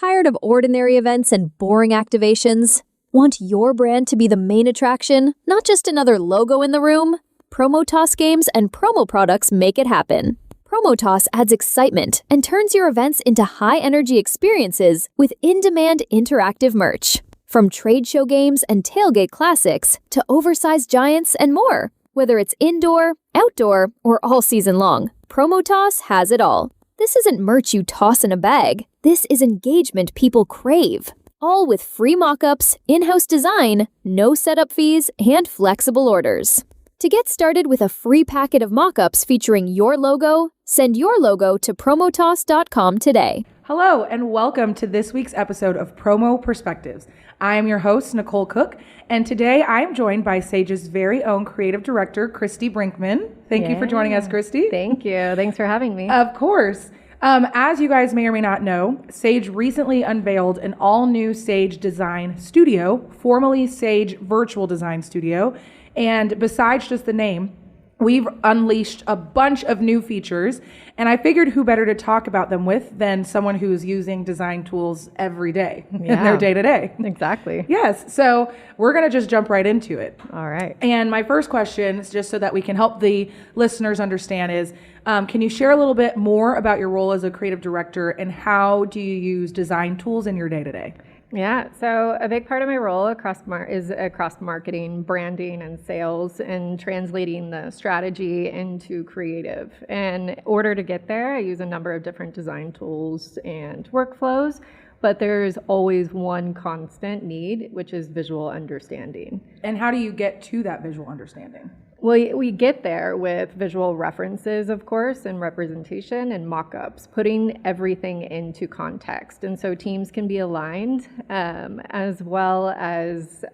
Tired of ordinary events and boring activations? Want your brand to be the main attraction, not just another logo in the room? Promotoss games and promo products make it happen. Promotoss adds excitement and turns your events into high-energy experiences with in-demand interactive merch. From trade show games and tailgate classics to oversized giants and more. Whether it's indoor, outdoor, or all season long, Promotoss has it all. This isn't merch you toss in a bag. This is engagement people crave. All with free mockups, in-house design, no setup fees, and flexible orders. To get started with a free packet of mockups featuring your logo, send your logo to promotoss.com today. Hello, and welcome to this week's episode of Promo Perspectives. I am your host, Nicole Cook, and today I am joined by Sage's very own creative director, Cristi Brinkman. Thank you for joining us, Cristi. Thank you. Thanks for having me. Of course. As you guys may or may not know, Sage recently unveiled an all-new Sage Design Studio, formerly Sage Virtual Design Studio. And besides just the name, we've unleashed a bunch of new features, and I figured who better to talk about them with than someone who's using design tools every day in their day-to-day. Exactly. Yes, so we're going to just jump right into it. All right. And my first question is just so that we can help the listeners understand is, can you share a little bit more about your role as a creative director and how do you use design tools in your day-to-day? Yeah, so a big part of my role is across marketing, branding, and sales, and translating the strategy into creative. And in order to get there, I use a number of different design tools and workflows, but there's always one constant need, which is visual understanding. And how do you get to that visual understanding? Well, we get there with visual references, of course, and representation and mockups, putting everything into context. And so teams can be aligned, as well as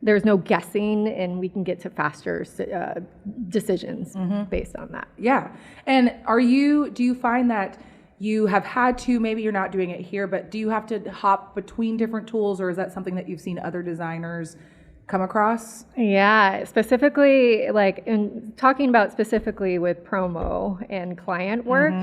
there's no guessing, and we can get to faster decisions based on that. Yeah. And do you find that you have had to, maybe you're not doing it here, but do you have to hop between different tools, or is that something that you've seen other designers come across? Yeah, specifically, like in talking about specifically with promo and client work,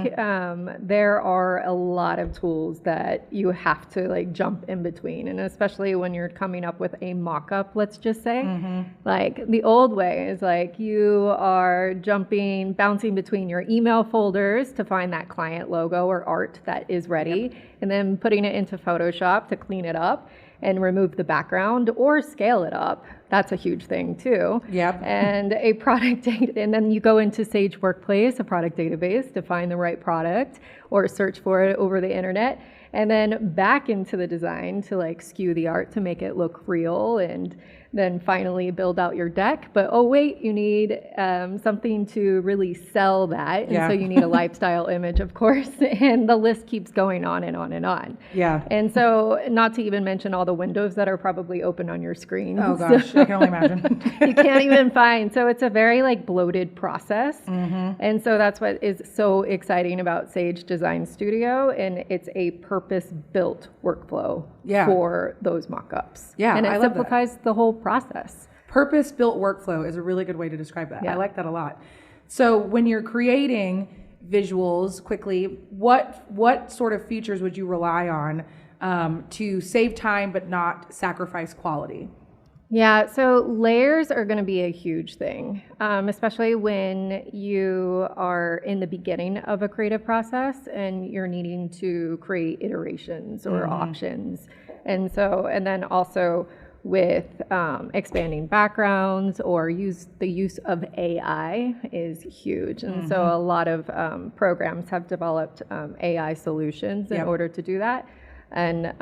there are a lot of tools that you have to like jump in between, and especially when you're coming up with a mock-up, let's just say, like the old way is like you are bouncing between your email folders to find that client logo or art that is ready, and then putting it into Photoshop to clean it up and remove the background or scale it up. That's a huge thing too. Yep. And and then you go into Sage Workplace, a product database, to find the right product or search for it over the internet, and then back into the design to like skew the art to make it look real, and then finally build out your deck. But oh wait, you need something to really sell that. And so you need a lifestyle image, of course. And the list keeps going on and on and on. Yeah. And so not to even mention all the windows that are probably open on your screen. Oh gosh, I can only imagine. You can't even find. So it's a very like bloated process. And so that's what is so exciting about Sage Design Studio. And it's a purpose-built workflow for those mock-ups. Yeah, and it I love simplifies the whole process. Purpose-built workflow is a really good way to describe that. Yeah. I like that a lot. So when you're creating visuals quickly, what sort of features would you rely on to save time but not sacrifice quality? Yeah, so layers are going to be a huge thing, especially when you are in the beginning of a creative process and you're needing to create iterations or options. And then also with expanding backgrounds or the use of AI is huge. And so a lot of programs have developed AI solutions in order to do that. And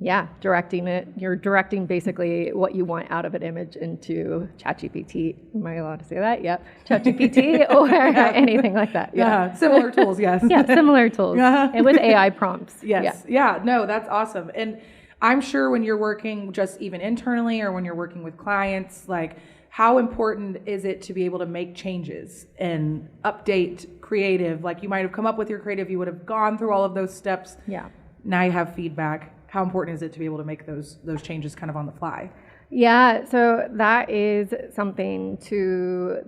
you're directing basically what you want out of an image into ChatGPT. Am I allowed to say that? Yep. ChatGPT or anything like that. Yeah. Similar tools, yes. Yeah, similar tools. And with AI prompts. Yes. Yeah. No, that's awesome. And I'm sure when you're working just even internally or when you're working with clients, like how important is it to be able to make changes and update creative? Like you might have come up with your creative, you would have gone through all of those steps. Yeah. Now you have feedback. How important is it to be able to make those changes kind of on the fly? Yeah, so that is something to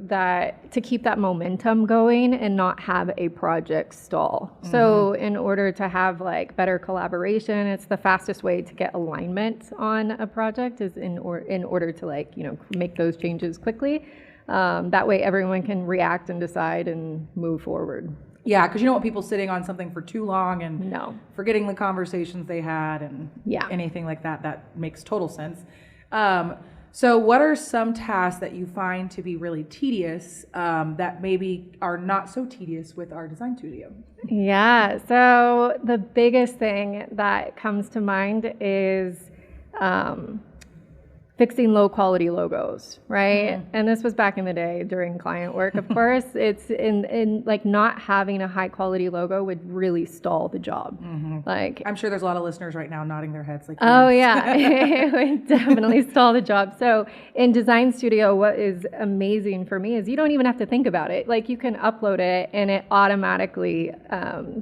keep that momentum going and not have a project stall. So in order to have like better collaboration, it's the fastest way to get alignment on a project is in order to like, make those changes quickly. That way everyone can react and decide and move forward. Yeah, because you don't want people sitting on something for too long and No. forgetting the conversations they had and anything like that. That makes total sense. So what are some tasks that you find to be really tedious that maybe are not so tedious with our design studio? Yeah, so the biggest thing that comes to mind is fixing low quality logos, right? And this was back in the day during client work, of course. It's in like not having a high quality logo would really stall the job. Like, I'm sure there's a lot of listeners right now nodding their heads like, oh yes. yeah, it would definitely stall the job. So in Design Studio, what is amazing for me is you don't even have to think about it. Like you can upload it and it automatically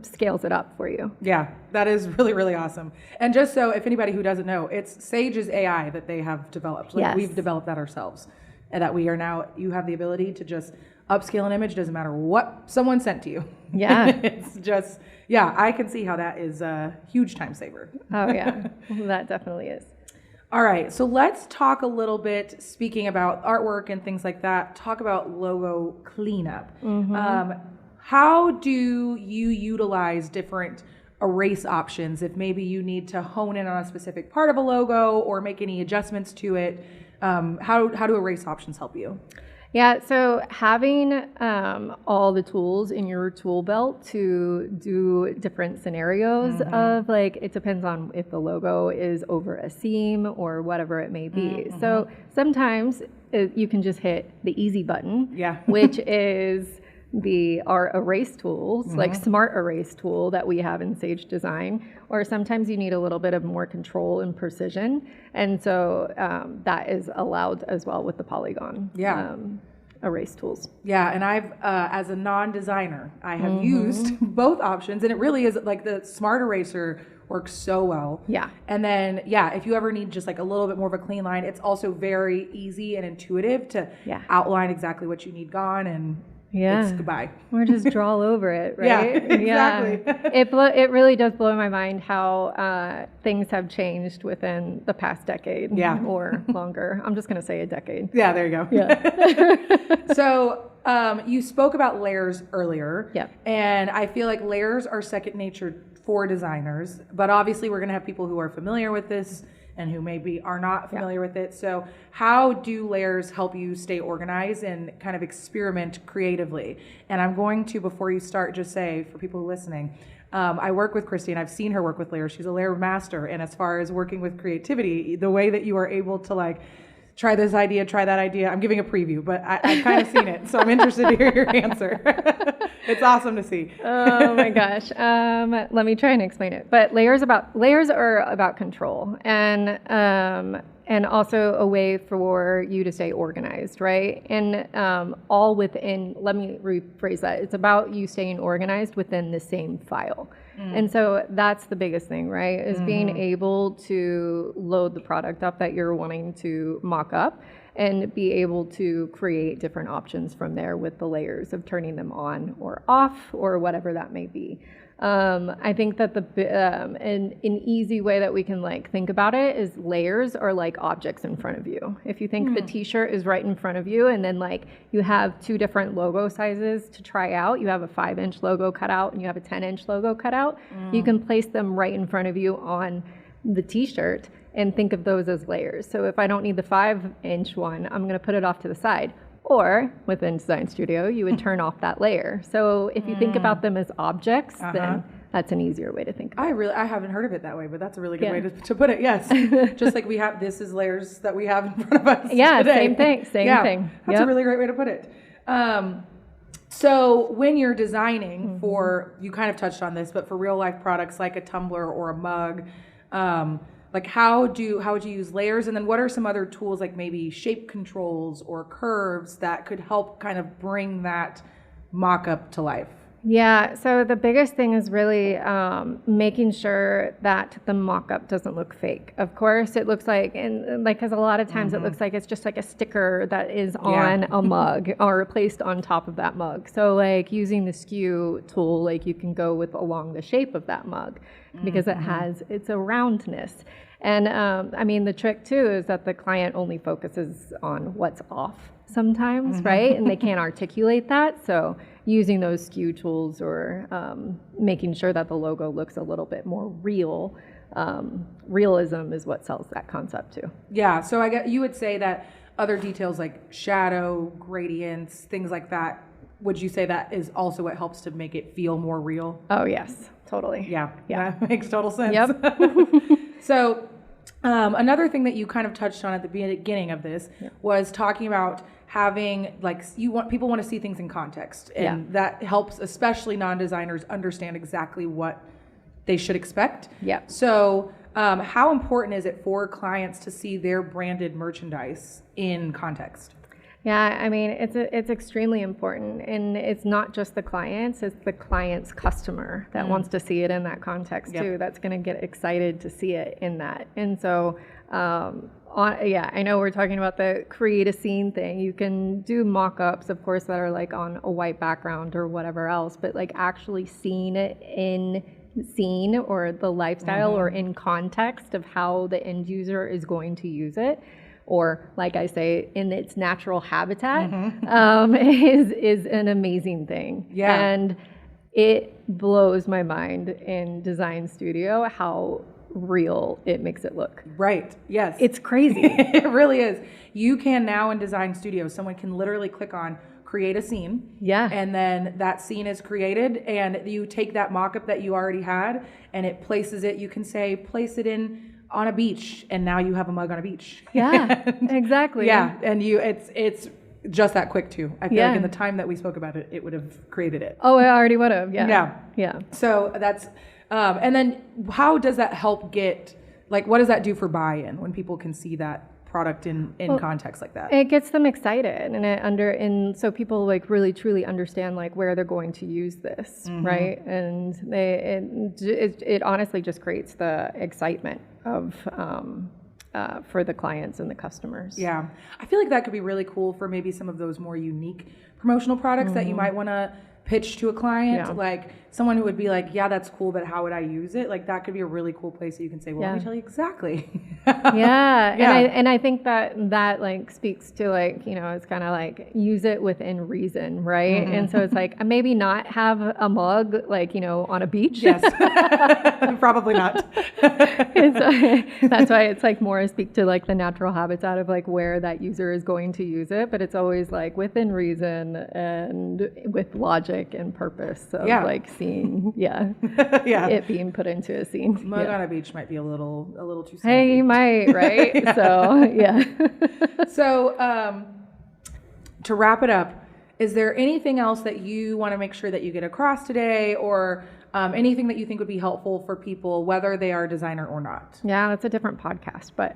scales it up for you. Yeah, that is really, really awesome. And just so if anybody who doesn't know, it's Sage's AI that they have developed. Like Yes. we've developed that ourselves. And that we are now, you have the ability to just upscale an image, doesn't matter what someone sent to you. Yeah. It's just, yeah, I can see how that is a huge time saver. Oh yeah, that definitely is. All right, so let's talk a little bit, speaking about artwork and things like that, talk about logo cleanup. How do you utilize different erase options if maybe you need to hone in on a specific part of a logo or make any adjustments to it? How do erase options help you? Yeah, so having all the tools in your tool belt to do different scenarios of like, it depends on if the logo is over a seam or whatever it may be. So sometimes you can just hit the easy button, which is our erase tools, like smart erase tool that we have in Sage Design, or sometimes you need a little bit of more control and precision. And so that is allowed as well with the polygon erase tools. Yeah, and I've, as a non-designer, I have used both options, and it really is like the smart eraser works so well. Yeah. And then, if you ever need just like a little bit more of a clean line, it's also very easy and intuitive to outline exactly what you need gone, and it's goodbye. Or just draw over it, right? Yeah, exactly. It really does blow my mind how things have changed within the past decade or longer. I'm just going to say a decade. Yeah, there you go. Yeah. So you spoke about layers earlier. Yeah. And I feel like layers are second nature for designers, but obviously we're going to have people who are familiar with this and who maybe are not familiar with it. So how do layers help you stay organized and kind of experiment creatively? And I'm going to, before you start, just say for people listening, I work with Cristi and I've seen her work with layers. She's a layer master. And as far as working with creativity, the way that you are able to like, try this idea, try that idea. I'm giving a preview, but I've kind of seen it. So I'm interested to hear your answer. It's awesome to see. Oh my gosh. Let me try and explain it. But layers are about control and also a way for you to stay organized, right? And all within, let me rephrase that. It's about you staying organized within the same file. And so that's the biggest thing, right? Is being able to load the product up that you're wanting to mock up and be able to create different options from there with the layers of turning them on or off or whatever that may be. I think that an easy way that we can like think about it is layers are like objects in front of you. If you think the t-shirt is right in front of you and then like you have two different logo sizes to try out, you have a 5-inch logo cut out and you have a 10-inch logo cut out, you can place them right in front of you on the t-shirt and think of those as layers. So if I don't need the 5-inch one, I'm going to put it off to the side. Or within Design Studio, you would turn off that layer. So if you think about them as objects, then that's an easier way to think about it. I haven't heard of it that way, but that's a really good way to put it. Yes. Just like this is layers that we have in front of us today. Same thing. Same thing. That's a really great way to put it. So when you're designing for, you kind of touched on this, but for real life products like a tumbler or a mug, like how would you use layers? And then what are some other tools like maybe shape controls or curves that could help kind of bring that mock-up to life? Yeah, so the biggest thing is really making sure that the mock-up doesn't look fake. Of course, it looks like, and like, because a lot of times it looks like it's just like a sticker that is on a mug or placed on top of that mug. So like using the skew tool, like you can go with along the shape of that mug because it's a roundness. And I mean, the trick too is that the client only focuses on what's off sometimes, right? And they can't articulate that. So using those skew tools or making sure that the logo looks a little bit more real, realism is what sells that concept too. Yeah, so I get, you would say that other details like shadow, gradients, things like that, would you say that is also what helps to make it feel more real? Oh yes, totally. Yeah, that makes total sense. Yep. So another thing that you kind of touched on at the beginning of this was talking about having, like, people want to see things in context, and that helps especially non-designers understand exactly what they should expect. Yeah. So how important is it for clients to see their branded merchandise in context? Yeah, I mean, it's extremely important, and it's not just the clients, it's the client's customer that wants to see it in that context too, that's going to get excited to see it in that. And so, I know we're talking about the create a scene thing. You can do mock-ups, of course, that are like on a white background or whatever else, but like actually seeing it in scene or the lifestyle or in context of how the end user is going to use it, or like I say, in its natural habitat, is an amazing thing. Yeah. And it blows my mind in design studio how real it makes it look. Right, yes. It's crazy. It really is. You can now in design studio, someone can literally click on create a scene. Yeah. And then that scene is created, and you take that mock-up that you already had and it places it, you can say, place it in on a beach, and now you have a mug on a beach. Yeah, exactly. Yeah, and it's just that quick too. I feel like in the time that we spoke about it, it would have created it. Oh, it already would have. Yeah. So that's, and then how does that help get, like, what does that do for buy-in when people can see that product in context like that? It gets them excited, and so people like really truly understand like where they're going to use this, right? And it honestly just creates the excitement of for the clients and the customers. Yeah, I feel like that could be really cool for maybe some of those more unique promotional products that you might want to pitch to a client, like someone who would be like, yeah, that's cool, but how would I use it? Like that could be a really cool place that you can say, well, let me tell you exactly. And I think that like speaks to like, you know, it's kind of like use it within reason, right? And so it's like maybe not have a mug like, you know, on a beach. Yes, probably not. That's why it's like more speak to like the natural habitat of like where that user is going to use it, but it's always like within reason and with logic and purpose of like seeing it being put into a scene. Mug on a beach might be a little too simple. Hey, you might, right? So to wrap it up, is there anything else that you want to make sure that you get across today, or anything that you think would be helpful for people, whether they are a designer or not? Yeah, that's a different podcast, but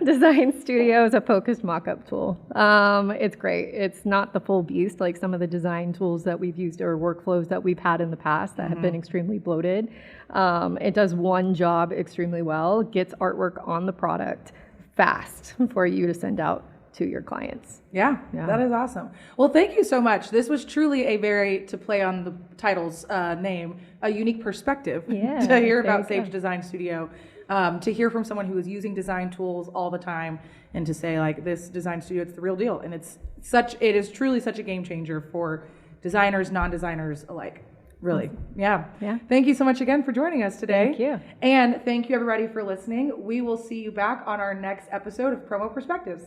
Design Studio is a focused mock-up tool. It's great. It's not the full beast like some of the design tools that we've used or workflows that we've had in the past that have been extremely bloated. It does one job extremely well, gets artwork on the product fast for you to send out to your clients. Yeah, that is awesome. Well, thank you so much. This was truly a very, to play on the title's name, a unique perspective to hear about Sage Design Studio, to hear from someone who is using design tools all the time, and to say like this design studio, it's the real deal. And it is truly such a game changer for designers, non-designers alike. Really. Yeah. Thank you so much again for joining us today. Thank you. And thank you everybody for listening. We will see you back on our next episode of Promo Perspectives.